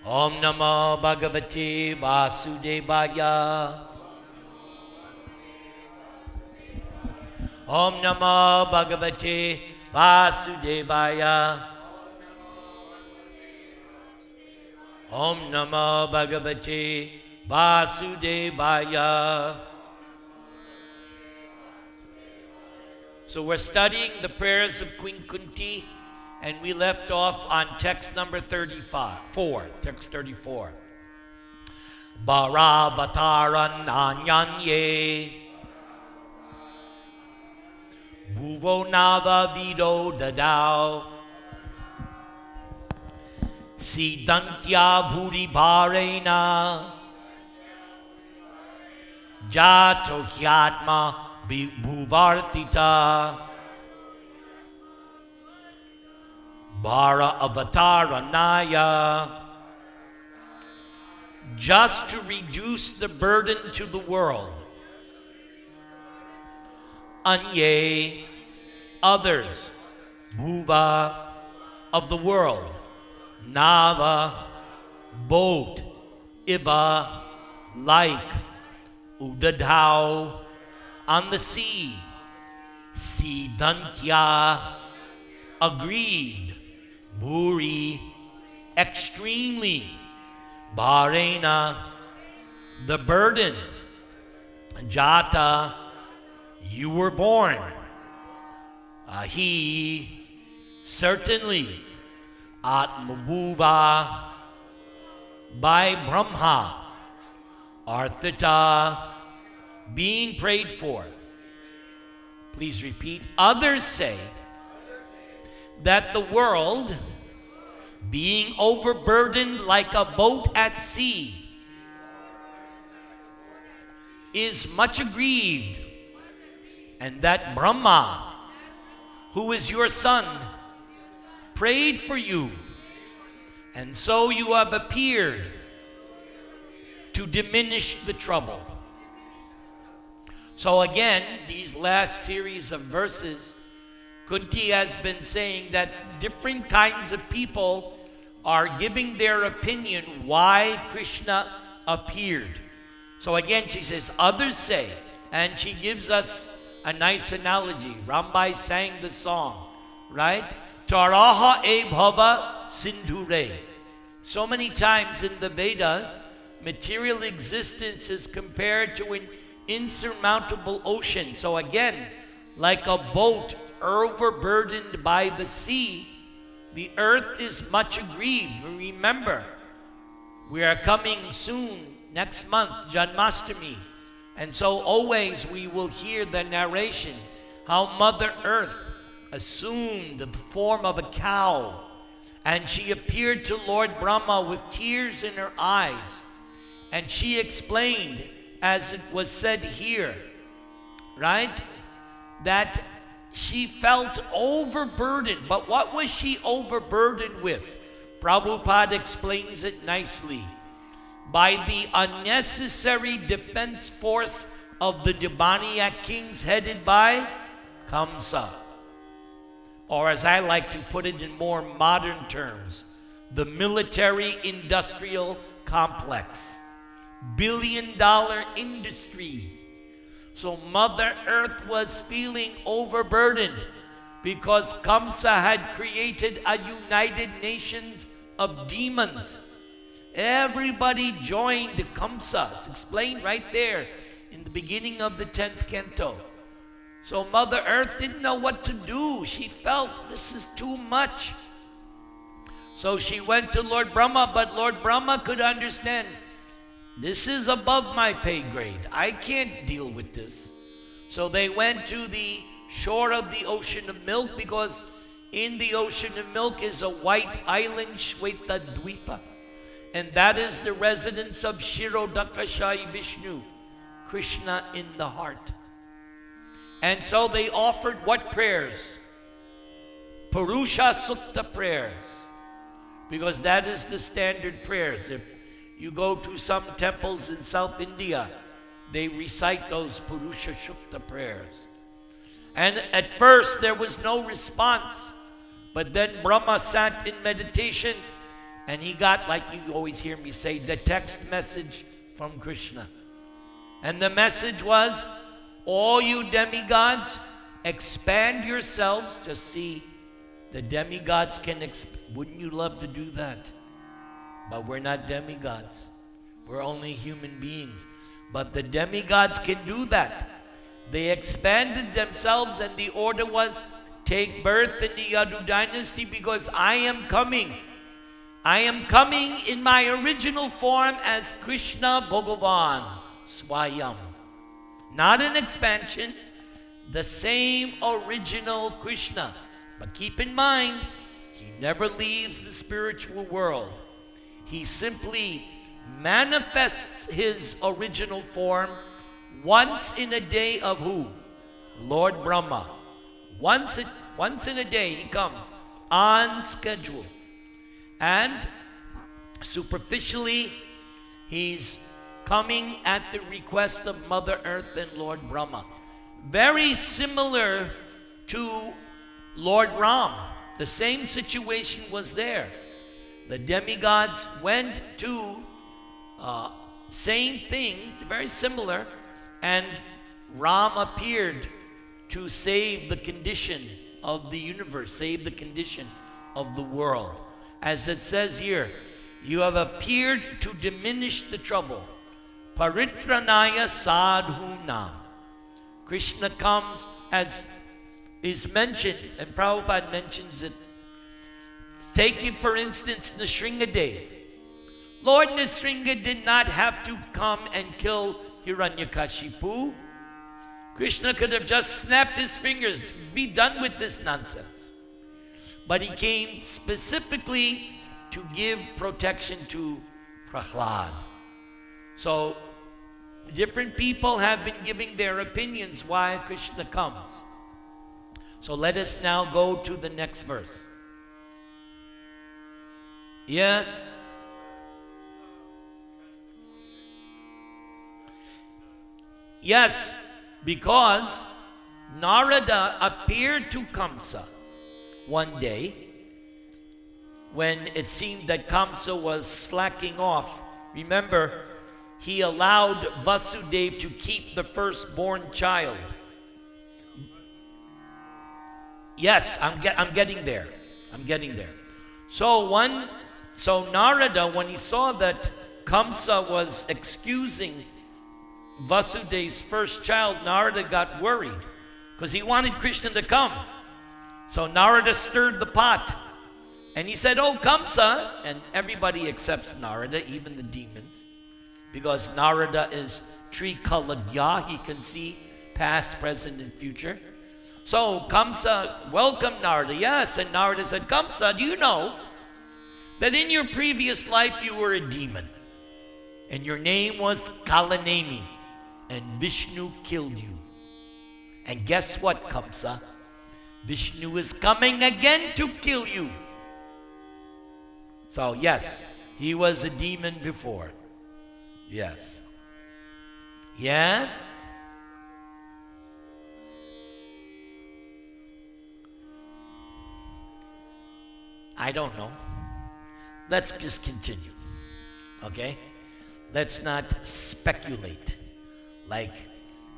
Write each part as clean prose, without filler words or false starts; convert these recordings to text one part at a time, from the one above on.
Om Namo Bhagavate Vasudevaya. Om Namo Bhagavate Vasudevaya. Om Namo Bhagavate Vasudevaya. So we're studying the prayers of Queen Kunti, and we left off on text number 34. Text 34. Bharavataran Anyanye Bhuvo Nava Vido Dadao Sidantya Bhuri Bharena Jato Hyatma Bhuvartita Bara Avataranaya, just to reduce the burden to the world. Anye, others. Bhuva, of the world. Nava, boat. Iva, like. Udadhau, on the sea. Sidantya, aggrieved. Bhuri, extremely. Bharena, the burden. Jata, you were born. Ahi, certainly. Atmabhuva, by Brahma. Arthita, being prayed for. Please repeat. Others say that the world, being overburdened like a boat at sea, is much aggrieved, and that Brahma, who is your son, prayed for you, and so you have appeared to diminish the trouble. So again, these last series of verses, Kunti has been saying that different kinds of people are giving their opinion why Krishna appeared. So again, she says, others say, and she gives us a nice analogy. Rambai sang the song, right? Taraha e bhava sindhure. So many times in the Vedas, material existence is compared to an insurmountable ocean. So again, like a boat overburdened by the sea, the earth is much aggrieved. Remember, we are coming soon, next month, Janmashtami. And so always we will hear the narration how Mother Earth assumed the form of a cow, and she appeared to Lord Brahma with tears in her eyes. And she explained, as it was said here, right, that she felt overburdened. But what was she overburdened with? Prabhupada explains it nicely. By the unnecessary defense force of the demoniac kings headed by Kamsa. Or as I like to put it in more modern terms, the military-industrial complex. Billion-dollar industry. So Mother Earth was feeling overburdened because Kamsa had created a United Nations of demons. Everybody joined Kamsa. It's explained right there in the beginning of the 10th canto. So Mother Earth didn't know what to do. She felt this is too much. So she went to Lord Brahma, but Lord Brahma could understand, this is above my pay grade. I can't deal with this. So they went to the shore of the ocean of milk, because in the ocean of milk is a white island, Shweta Dvipa. And that is the residence of Shirodakashayi Vishnu, Krishna in the heart. And so they offered what prayers? Purusha Sukta prayers. Because that is the standard prayers. If you go to some temples in South India, they recite those Purusha Sukta prayers. And at first there was no response. But then Brahma sat in meditation, And he got, like you always hear me say, the text message from Krishna. And the message was, all you demigods, expand yourselves. Just see, the demigods can, wouldn't you love to do that? But we're not demigods. We're only human beings. But the demigods can do that. They expanded themselves, and the order was, take birth in the Yadu dynasty because I am coming. I am coming in my original form as Krishna Bhagavan Swayam. Not an expansion, the same original Krishna. But keep in mind, he never leaves the spiritual world. He simply manifests his original form once in a day of who? Lord Brahma. Once in a day he comes on schedule. And superficially, he's coming at the request of Mother Earth and Lord Brahma. Very similar to Lord Ram. The same situation was there. The demigods went to same thing, very similar, and Ram appeared to save the condition of the universe, save the condition of the world. As it says here, you have appeared to diminish the trouble. Paritranaya sadhunam. Krishna comes, as is mentioned, and Prabhupada mentions it. Take it, for instance, Nrsingadev. Lord Nrsinga did not have to come and kill Hiranyakashipu. Krishna could have just snapped his fingers, be done with this nonsense. But he came specifically to give protection to Prahlad. So, different people have been giving their opinions why Krishna comes. So let us now go to the next verse. Yes? Yes, because Narada appeared to Kamsa one day when it seemed that Kamsa was slacking off. Remember, he allowed Vasudeva to keep the firstborn child. Yes, I'm getting there. I'm getting there. So Narada, when he saw that Kamsa was excusing Vasudeva's first child, Narada got worried because he wanted Krishna to come. So Narada stirred the pot and he said, "Oh, Kamsa," and everybody accepts Narada, even the demons, because Narada is Trikalagya. He can see past, present, and future. So Kamsa welcomed Narada. Yes, and Narada said, "Kamsa, do you know that in your previous life you were a demon and your name was Kalanemi and Vishnu killed you? And guess what, Kamsa? Vishnu is coming again to kill you." So yes, he was a demon before. Yes. Yes? I don't know. Let's just continue. Okay? Let's not speculate like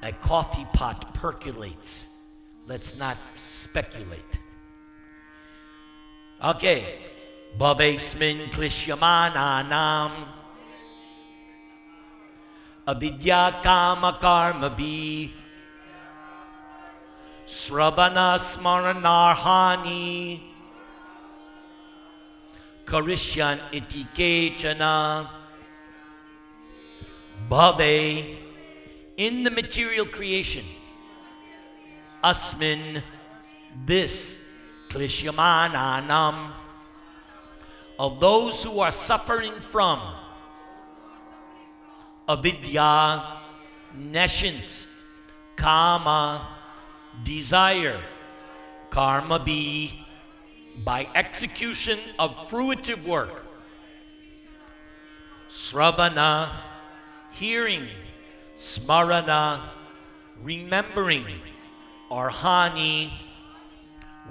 a coffee pot percolates. Let's not speculate. Okay. Bhavesmin klishyamananam avidya kama karma bhi sravana smaranarhani karishyan iti kechana. Bhave, in the material creation, asmin, this, klishyamananam, of those who are suffering from avidya, nescience, kama, desire, karma be, by execution of fruitive work, sravana, hearing, smarana, remembering, arhani,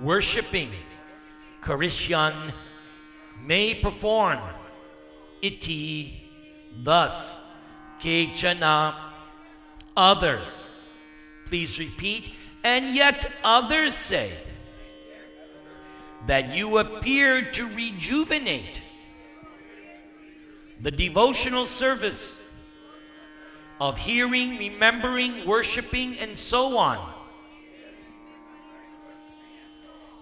worshiping, karishyan, may perform. Iti, thus, kechana, others. Please repeat. And yet others say that you appear to rejuvenate the devotional service of hearing, remembering, worshiping, and so on,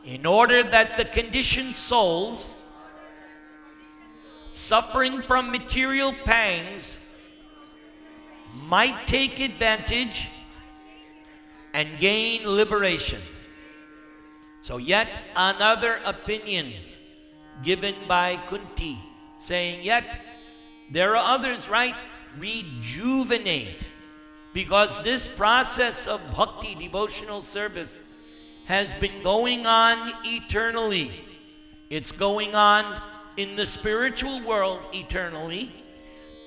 in order that the conditioned souls suffering from material pangs might take advantage and gain liberation. So yet another opinion given by Kunti, saying yet there are others, right? Rejuvenate. Because this process of bhakti, devotional service, has been going on eternally. It's going on in the spiritual world eternally.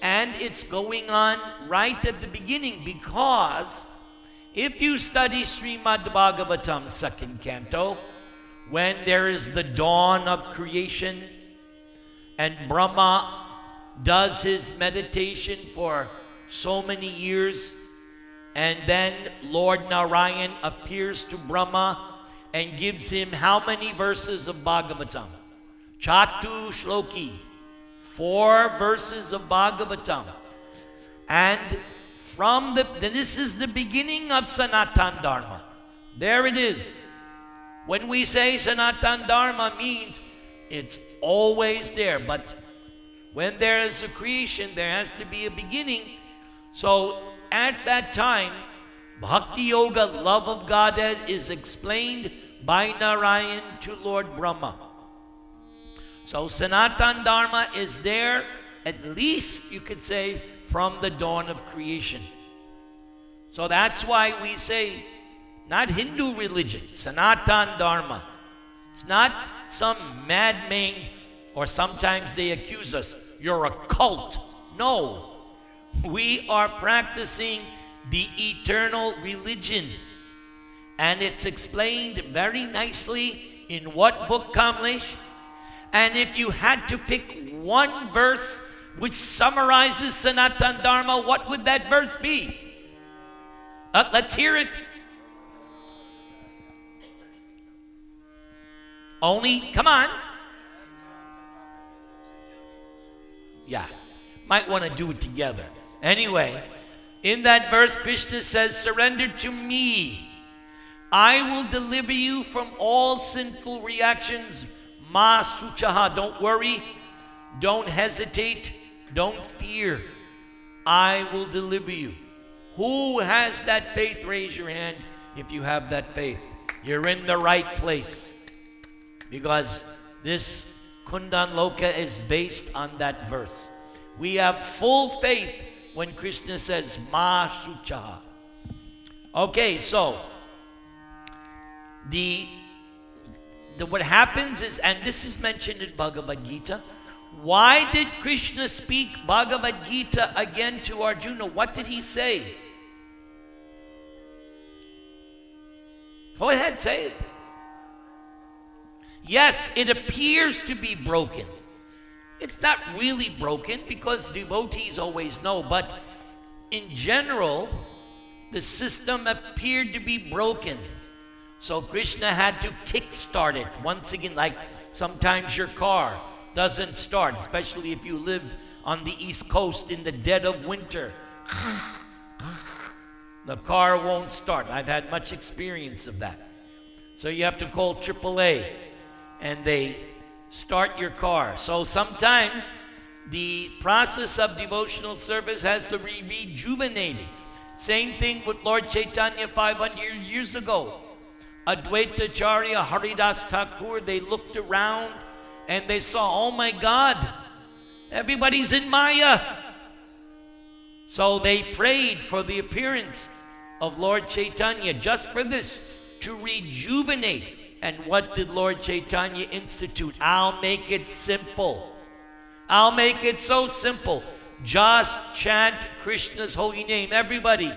And it's going on right at the beginning, because if you study Srimad Bhagavatam, second canto, when there is the dawn of creation and Brahma does his meditation for so many years, and then Lord Narayan appears to Brahma and gives him how many verses of Bhagavatam? Chatu Shloki, 4 verses of Bhagavatam. And this is the beginning of Sanatan Dharma. There it is. When we say Sanatan Dharma means it's always there. But when there is a creation, there has to be a beginning. So at that time, Bhakti Yoga, love of Godhead, is explained by Narayan to Lord Brahma. So Sanatan Dharma is there, at least you could say, from the dawn of creation. So that's why we say, not Hindu religion, Sanatan Dharma. It's not some madman, or sometimes they accuse us, you're a cult. No, we are practicing the eternal religion. And it's explained very nicely in what book, Kamlesh? And if you had to pick one verse which summarizes Sanatan Dharma, what would that verse be? Let's hear it. Only, come on. Yeah, might want to do it together. Anyway, in that verse, Krishna says, surrender to me. I will deliver you from all sinful reactions. Ma suchaha, don't worry, don't hesitate, don't fear. I will deliver you. Who has that faith? Raise your hand if you have that faith. You're in the right place. Because this Kundan Loka is based on that verse. We have full faith when Krishna says, Ma Shuchaha. Okay, so what happens is, and this is mentioned in Bhagavad Gita, why did Krishna speak Bhagavad Gita again to Arjuna? What did he say? Go ahead, say it. Yes, it appears to be broken. It's not really broken because devotees always know, but in general, the system appeared to be broken. So Krishna had to kickstart it. Once again, like sometimes your car doesn't start, especially if you live on the East Coast in the dead of winter. The car won't start. I've had much experience of that. So you have to call AAA and they start your car. So sometimes the process of devotional service has to be rejuvenated. Same thing with Lord Chaitanya 500 years ago. Advaita Acharya, Haridas Thakur, they looked around and they saw, oh my God, everybody's in Maya. So they prayed for the appearance of Lord Chaitanya just for this, to rejuvenate. And what did Lord Chaitanya institute? I'll make it simple. I'll make it so simple. Just chant Krishna's holy name. Everybody.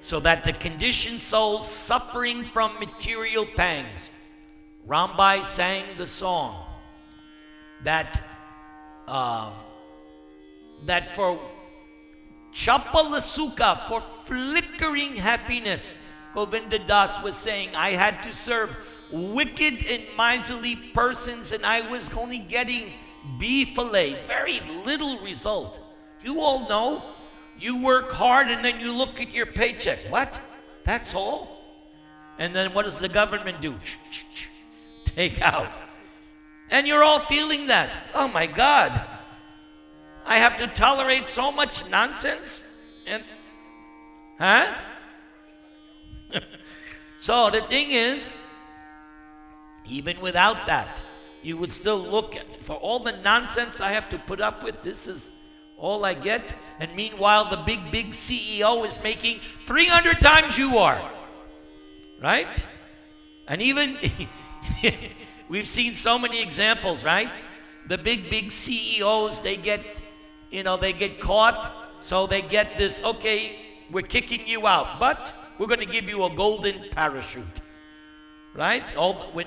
so that the conditioned souls suffering from material pangs. Rambai sang the song that for Chapalasuka, for flickering happiness, Govinda Das was saying, I had to serve wicked and miserly persons and I was only getting beef fillet, very little result. You all know, you work hard and then you look at your paycheck. What? That's all? And then what does the government do? Take out. And you're all feeling that. Oh my God. I have to tolerate so much nonsense? And, huh? So the thing is, even without that, you would still look at, for all the nonsense I have to put up with, this is all I get. And meanwhile, the big CEO is making 300 times you are. Right? And even, we've seen so many examples, right? The big CEOs, they get caught, so they get this, okay, we're kicking you out, but we're going to give you a golden parachute. Right?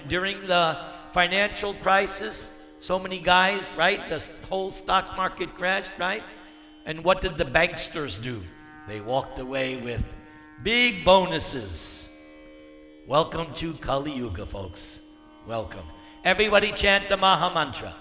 During the financial crisis, so many guys, right? The whole stock market crashed, right? And what did the banksters do? They walked away with big bonuses. Welcome to Kali Yuga, folks. Welcome. Everybody chant the Maha Mantra.